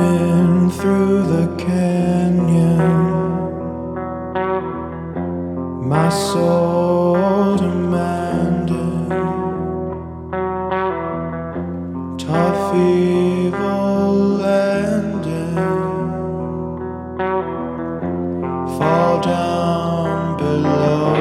Driving through the canyon, my soul demanding tough evil landing, fall down below.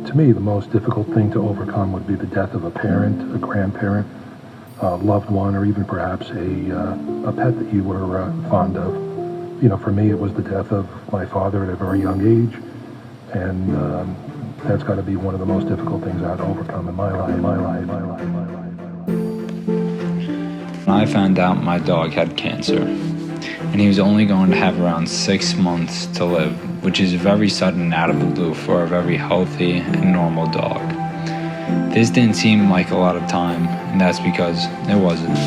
To me, the most difficult thing to overcome would be the death of a parent, a grandparent, a loved one, or even perhaps a pet that you were fond of. You know, for me, it was the death of my father at a very young age, and that's got to be one of the most difficult things I had to overcome in my life. I found out my dog had cancer, and he was only going to have around 6 months to live, which is very sudden out of the blue for a very healthy and normal dog. This didn't seem like a lot of time, and that's because it wasn't.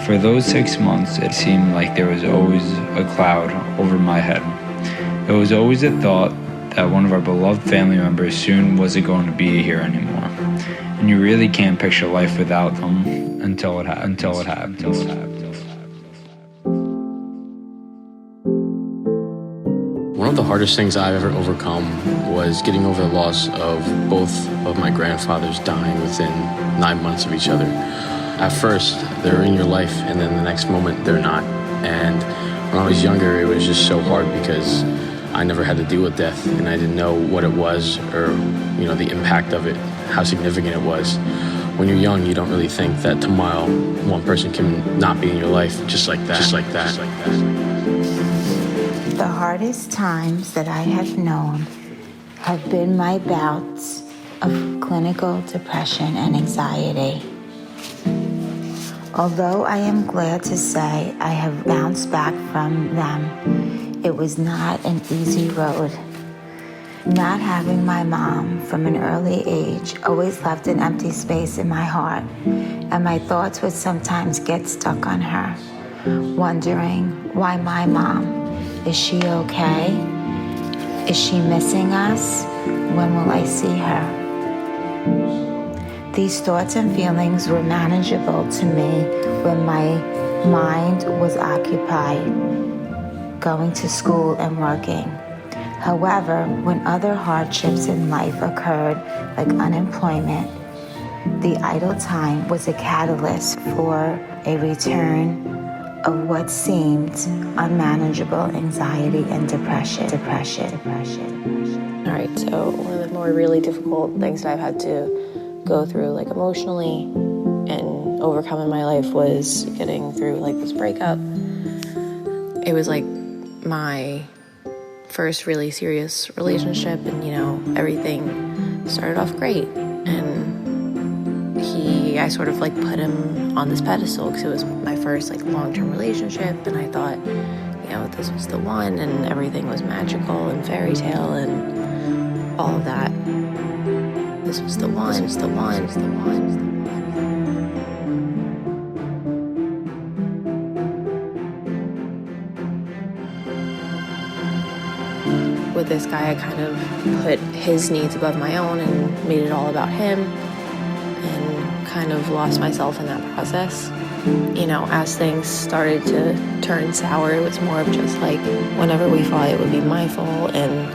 For those 6 months, it seemed like there was always a cloud over my head. It was always a thought that one of our beloved family members soon wasn't going to be here anymore. And you really can't picture life without them until it happens. One of the hardest things I've ever overcome was getting over the loss of both of my grandfathers dying within 9 months of each other. At first, they're in your life, and then the next moment, they're not. And when I was younger, it was just so hard because I never had to deal with death, and I didn't know what it was or, the impact of it, how significant it was. When you're young, you don't really think that tomorrow one person can not be in your life just like that. The hardest times that I have known have been my bouts of clinical depression and anxiety. Although I am glad to say I have bounced back from them, it was not an easy road. Not having my mom from an early age always left an empty space in my heart, and my thoughts would sometimes get stuck on her, wondering why my mom. Is she okay? Is she missing us? When will I see her? These thoughts and feelings were manageable to me when my mind was occupied, going to school and working. However, when other hardships in life occurred, like unemployment, the idle time was a catalyst for a return of what seemed unmanageable anxiety and depression. All right, so one of the more really difficult things that I've had to go through, like emotionally and overcome in my life, was getting through like this breakup. It was like my first really serious relationship, and everything started off great, and I sort of like put him on this pedestal because it was my first like long-term relationship, and I thought this was the one, and everything was magical and fairy tale and all of that. This was the one. With this guy, I kind of put his needs above my own and made it all about him, and kind of lost myself in that process. As things started to turn sour, it was more of just like whenever we fought, it would be my fault, and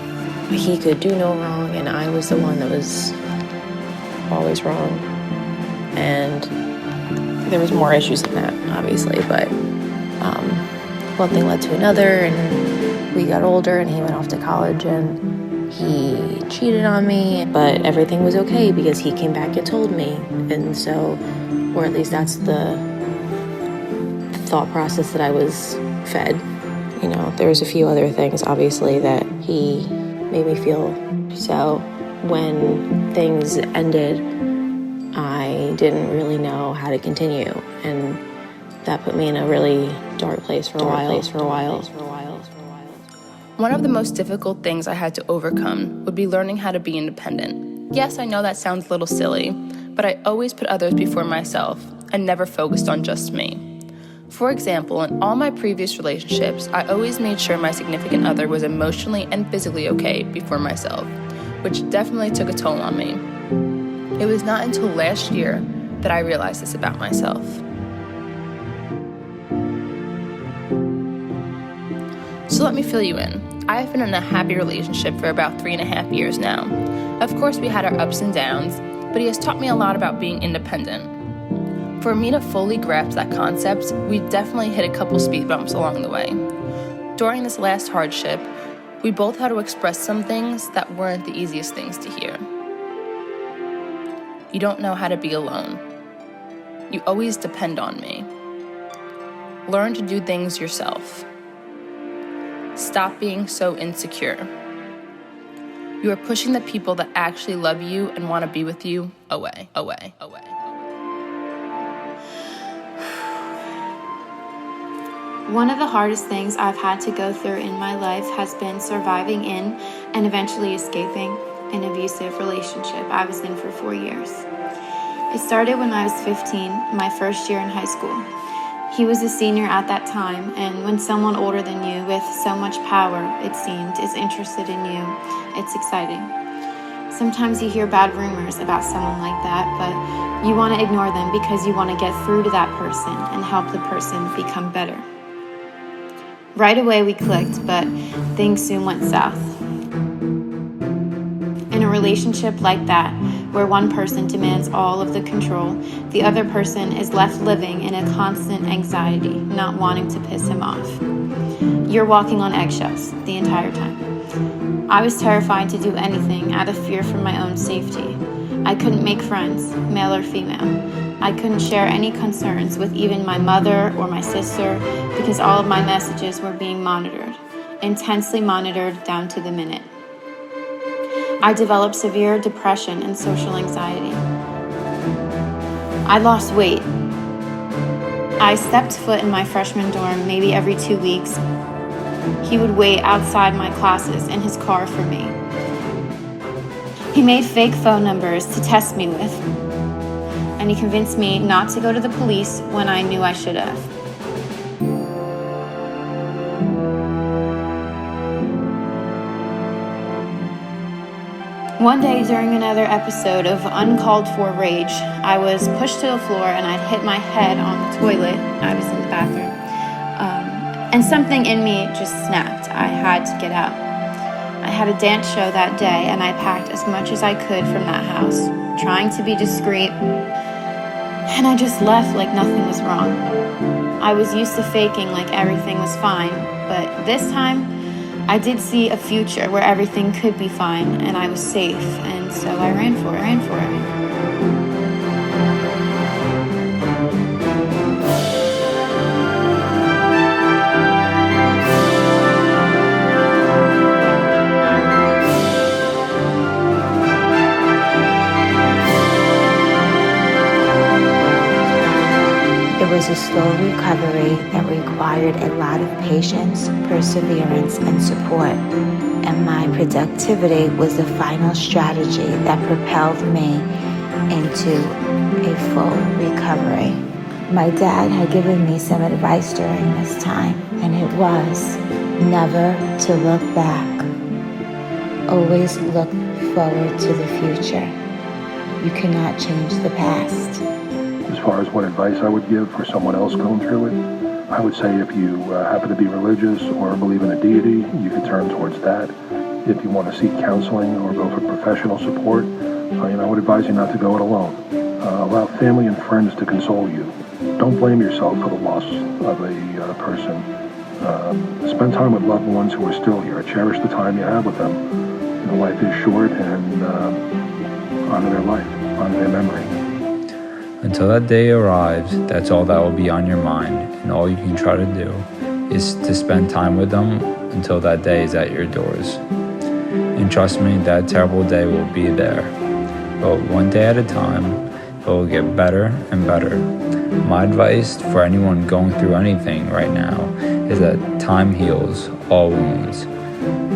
he could do no wrong, and I was the one that was always wrong. And there was more issues than that, obviously, but one thing led to another, and we got older, and he went off to college, and he cheated on me, but everything was okay because he came back and told me. And so, or at least that's the thought process that I was fed. There was a few other things, obviously, that he made me feel. So when things ended, I didn't really know how to continue, and that put me in a really dark place for a while. One of the most difficult things I had to overcome would be learning how to be independent. Yes, I know that sounds a little silly, but I always put others before myself and never focused on just me. For example, in all my previous relationships, I always made sure my significant other was emotionally and physically okay before myself, which definitely took a toll on me. It was not until last year that I realized this about myself. So let me fill you in. I've been in a happy relationship for about 3.5 years now. Of course, we had our ups and downs, but he has taught me a lot about being independent. For me to fully grasp that concept, we definitely hit a couple speed bumps along the way. During this last hardship, we both had to express some things that weren't the easiest things to hear. You don't know how to be alone. You always depend on me. Learn to do things yourself. Stop being so insecure. You are pushing the people that actually love you and want to be with you away. One of the hardest things I've had to go through in my life has been surviving in and eventually escaping an abusive relationship I was in for 4 years. It started when I was 15, my first year in high school. He was a senior at that time, and when someone older than you with so much power, it seemed, is interested in you, it's exciting. Sometimes you hear bad rumors about someone like that, but you want to ignore them because you want to get through to that person and help the person become better. Right away we clicked, but things soon went south. In a relationship like that, where one person demands all of the control, the other person is left living in a constant anxiety, not wanting to piss him off. You're walking on eggshells the entire time. I was terrified to do anything out of fear for my own safety. I couldn't make friends, male or female. I couldn't share any concerns with even my mother or my sister because all of my messages were being monitored, intensely monitored down to the minute. I developed severe depression and social anxiety. I lost weight. I stepped foot in my freshman dorm maybe every 2 weeks. He would wait outside my classes in his car for me. He made fake phone numbers to test me with, and he convinced me not to go to the police when I knew I should have. One day during another episode of uncalled for rage, I was pushed to the floor and I'd hit my head on the toilet. I was in the bathroom. And something in me just snapped. I had to get out. I had a dance show that day and I packed as much as I could from that house, trying to be discreet. And I just left like nothing was wrong. I was used to faking like everything was fine, but this time I did see a future where everything could be fine and I was safe, and so I ran for it. It was a slow recovery that required a lot of patience, perseverance, and support. And my productivity was the final strategy that propelled me into a full recovery. My dad had given me some advice during this time, and it was never to look back. Always look forward to the future. You cannot change the past. As far as what advice I would give for someone else going through it, I would say if you happen to be religious or believe in a deity, you could turn towards that. If you want to seek counseling or go for professional support, I would advise you not to go it alone. Allow family and friends to console you. Don't blame yourself for the loss of a person. Spend time with loved ones who are still here. Cherish the time you have with them. Life is short, and honor their life, honor their memory. Until that day arrives, that's all that will be on your mind, and all you can try to do is to spend time with them until that day is at your doors. And trust me, that terrible day will be there. But one day at a time, it will get better and better. My advice for anyone going through anything right now is that time heals all wounds.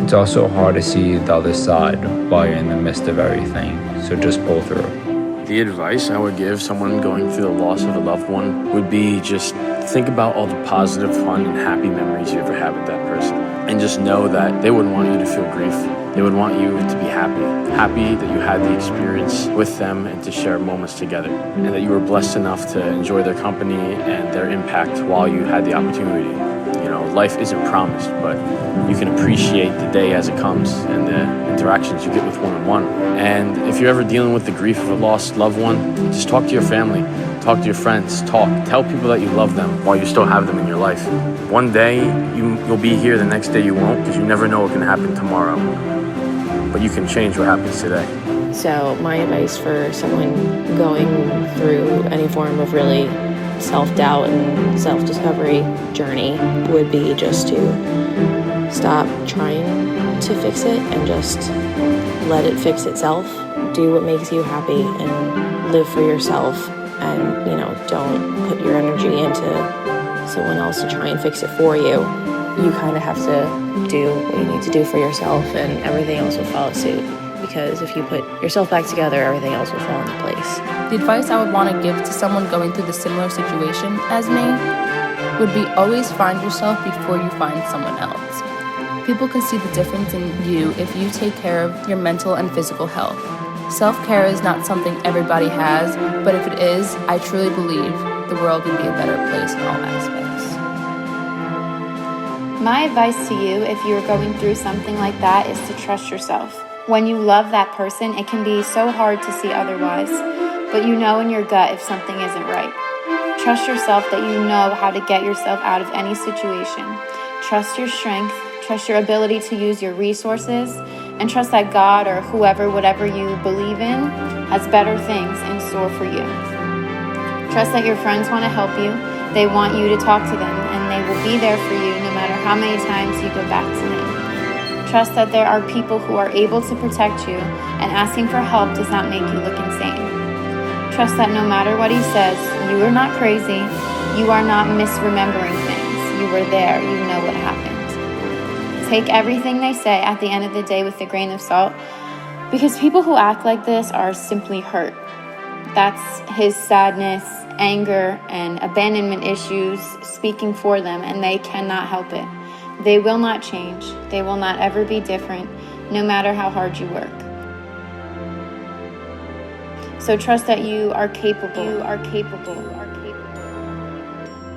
It's also hard to see the other side while you're in the midst of everything, so just pull through. The advice I would give someone going through the loss of a loved one would be just think about all the positive, fun, and happy memories you ever had with that person. And just know that they wouldn't want you to feel grief. They would want you to be happy. Happy that you had the experience with them and to share moments together. And that you were blessed enough to enjoy their company and their impact while you had the opportunity. life isn't promised, but you can appreciate the day as it comes and the interactions you get with one-on-one. And if you're ever dealing with the grief of a lost loved one, just talk to your family, talk to your friends, tell people that you love them while you still have them in your life. One day you'll be here, the next day you won't, because you never know what can happen tomorrow. But you can change what happens today. So my advice for someone going through any form of really self-doubt and self-discovery journey would be just to stop trying to fix it and just let it fix itself. Do what makes you happy and live for yourself, and don't put your energy into someone else to try and fix it for you. You kind of have to do what you need to do for yourself, and everything else will follow suit. Because if you put yourself back together, everything else will fall into place. The advice I would want to give to someone going through the similar situation as me would be always find yourself before you find someone else. People can see the difference in you if you take care of your mental and physical health. Self-care is not something everybody has, but if it is, I truly believe the world would be a better place in all aspects. My advice to you, if you're going through something like that, is to trust yourself. When you love that person, it can be so hard to see otherwise, but you know in your gut if something isn't right. Trust yourself that you know how to get yourself out of any situation. Trust your strength, trust your ability to use your resources, and trust that God or whoever, whatever you believe in, has better things in store for you. Trust that your friends want to help you, they want you to talk to them, and they will be there for you no matter how many times you go back to them. Trust that there are people who are able to protect you, and asking for help does not make you look insane. Trust that no matter what he says, you are not crazy, you are not misremembering things. You were there, you know what happened. Take everything they say at the end of the day with a grain of salt, because people who act like this are simply hurt. That's his sadness, anger, and abandonment issues speaking for them, and they cannot help it. They will not change. They will not ever be different, no matter how hard you work. So trust that you are capable. You are capable.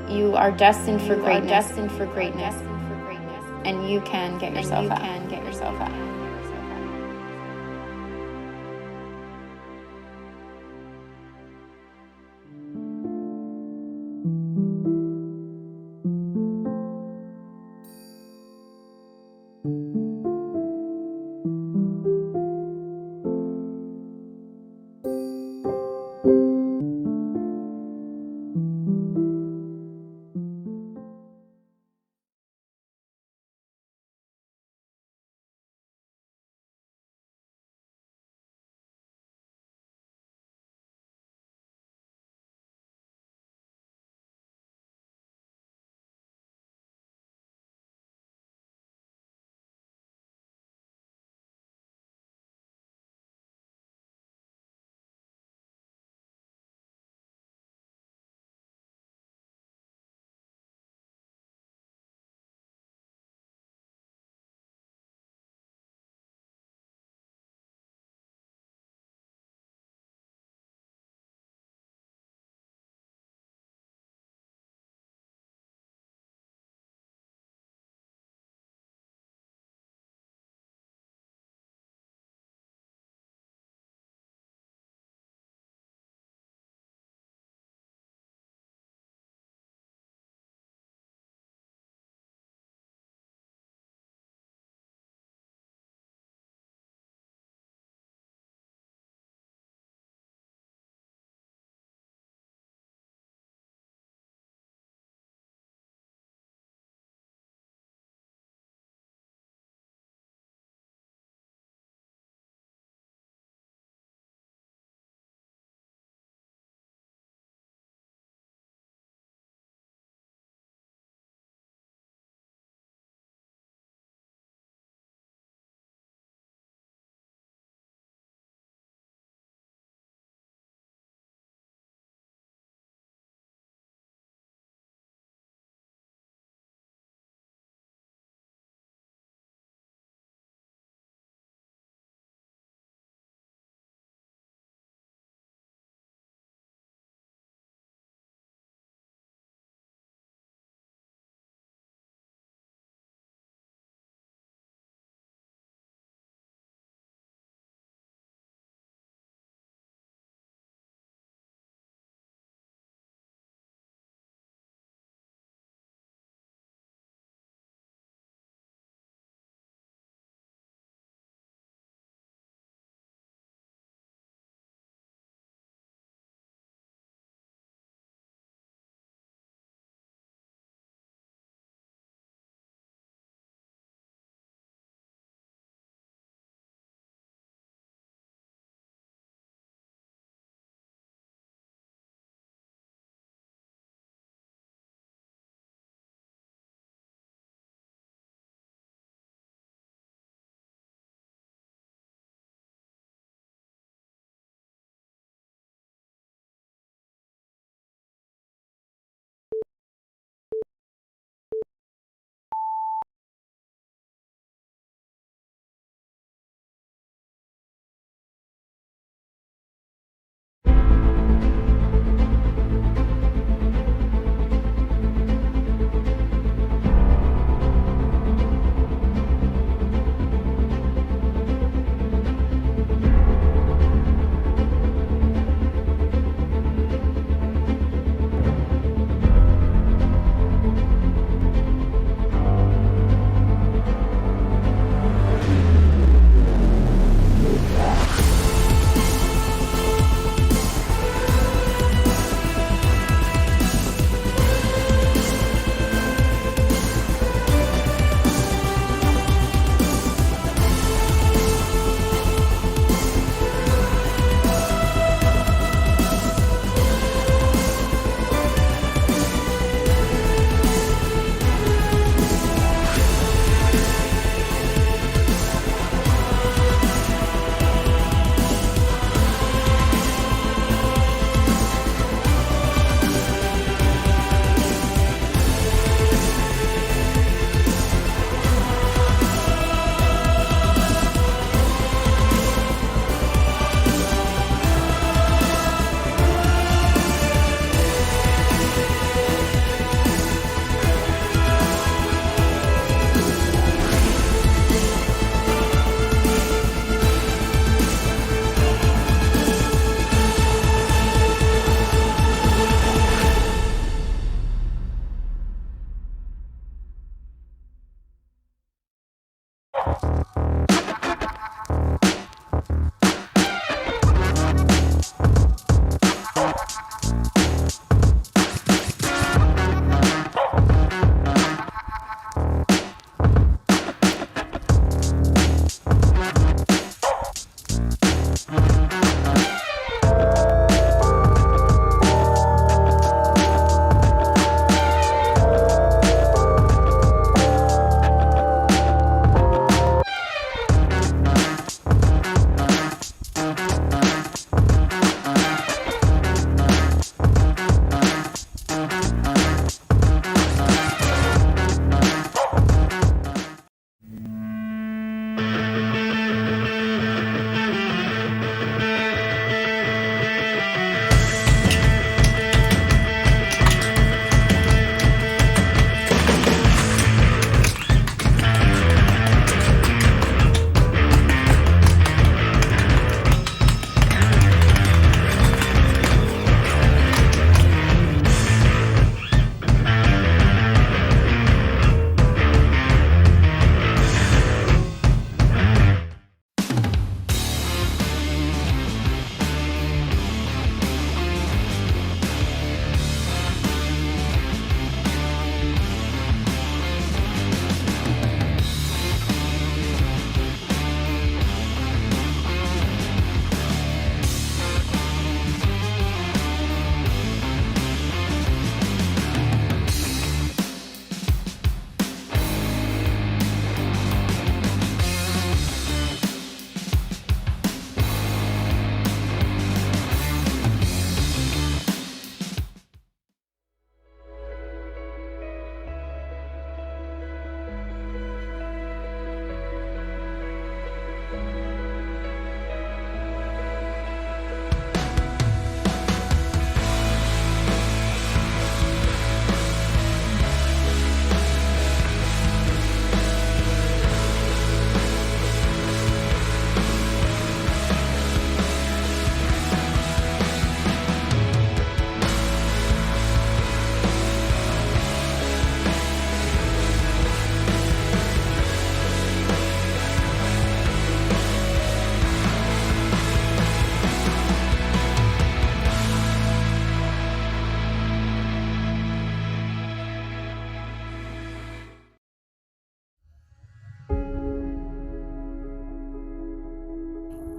You are destined for greatness. And you can get yourself out.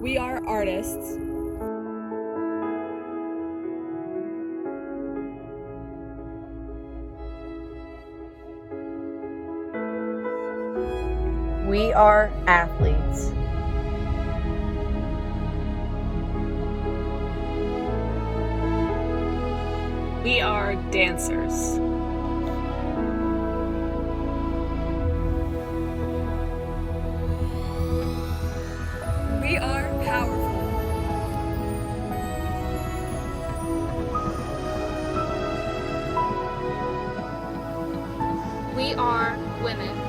We are artists. We are athletes. We are dancers. We are powerful. We are women.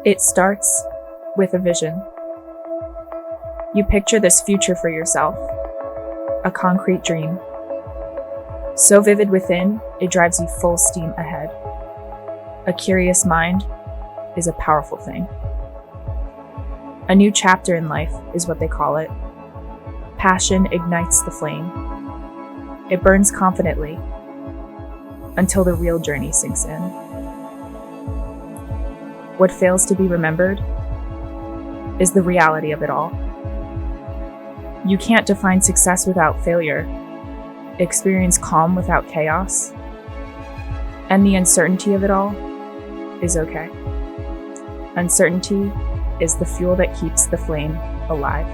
It starts with a vision. You picture this future for yourself, a concrete dream. So vivid within, it drives you full steam ahead. A curious mind is a powerful thing. A new chapter in life is what they call it. Passion ignites the flame. It burns confidently until the real journey sinks in. What fails to be remembered is the reality of it all. You can't define success without failure, experience calm without chaos, and the uncertainty of it all is okay. Uncertainty is the fuel that keeps the flame alive.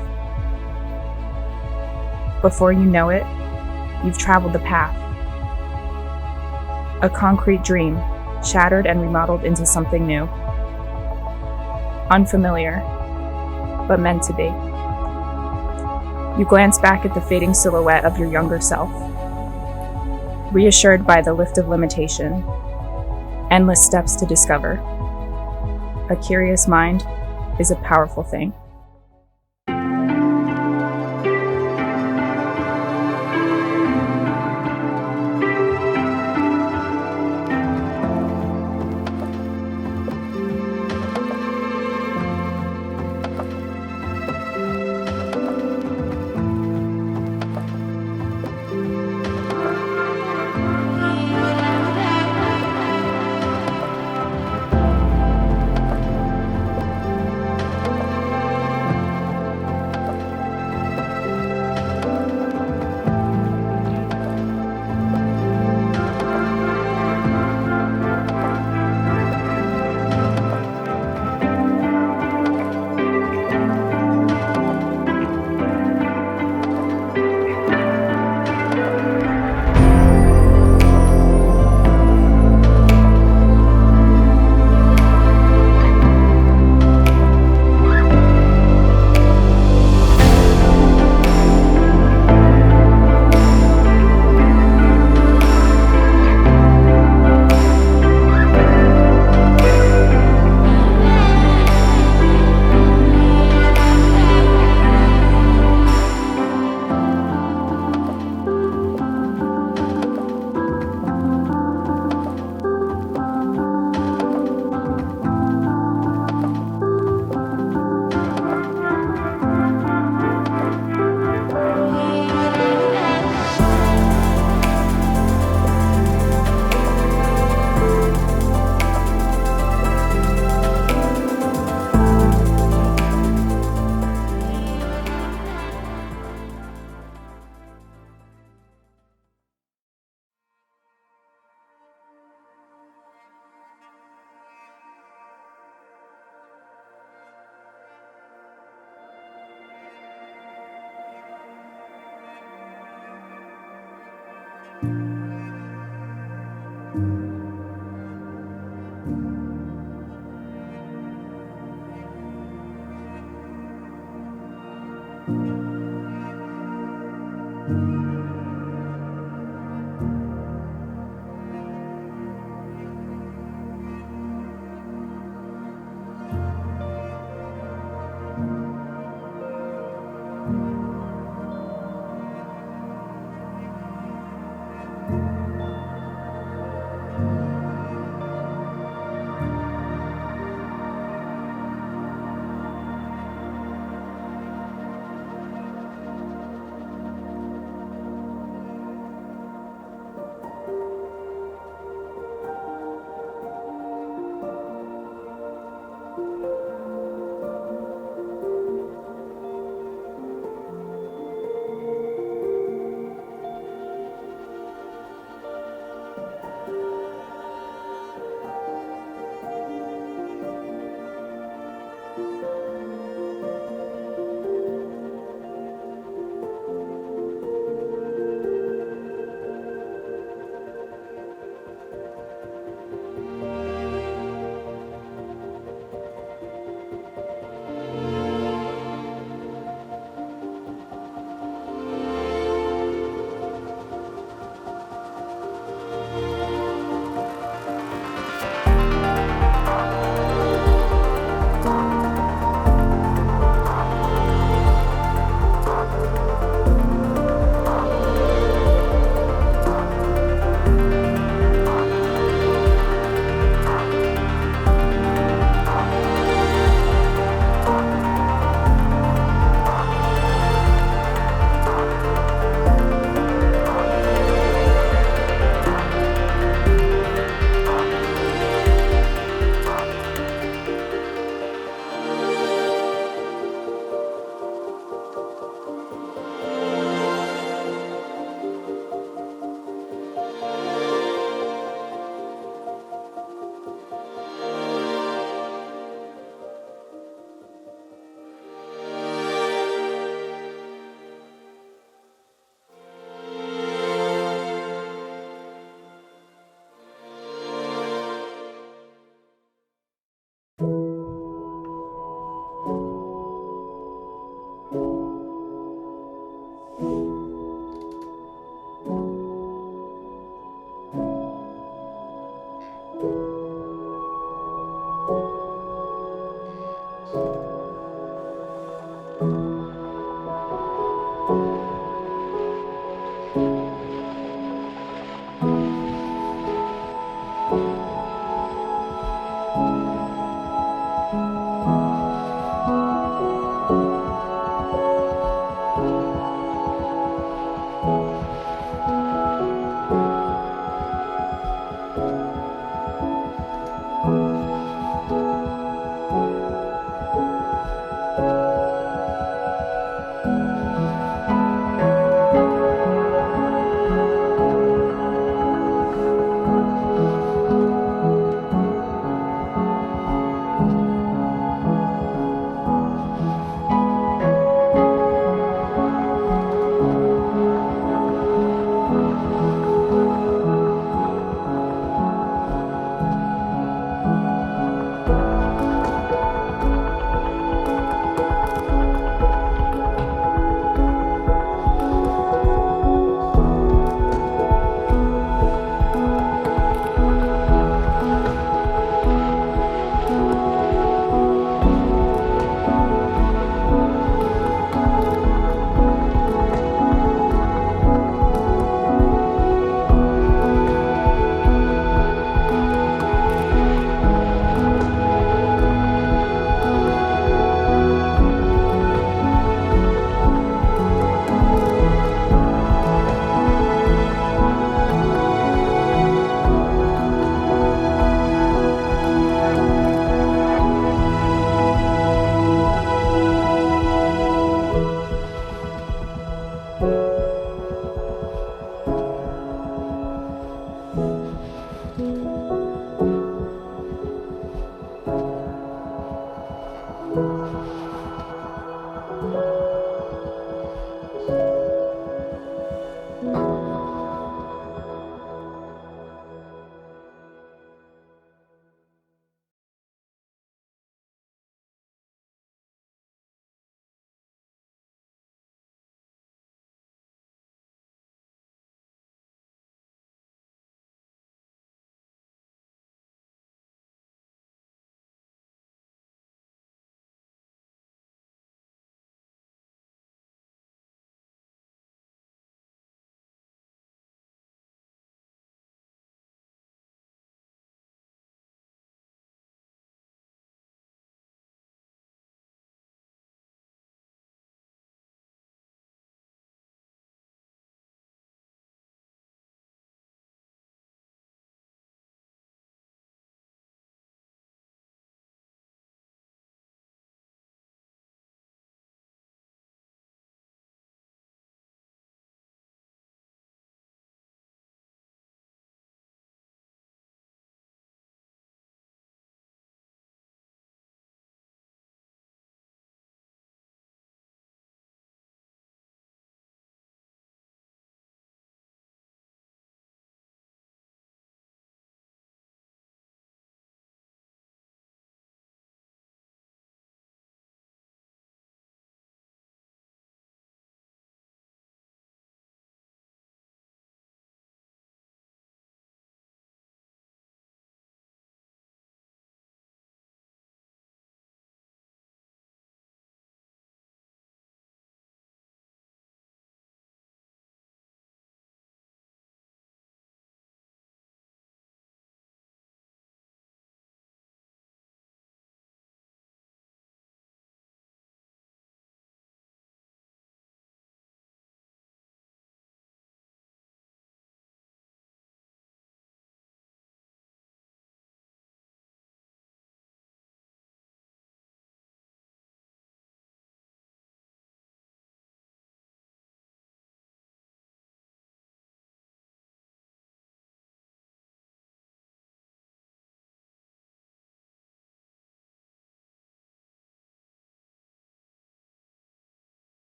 Before you know it, you've traveled the path. A concrete dream, shattered and remodeled into something new. Unfamiliar, but meant to be. You glance back at the fading silhouette of your younger self, reassured by the lift of limitation, endless steps to discover. A curious mind is a powerful thing.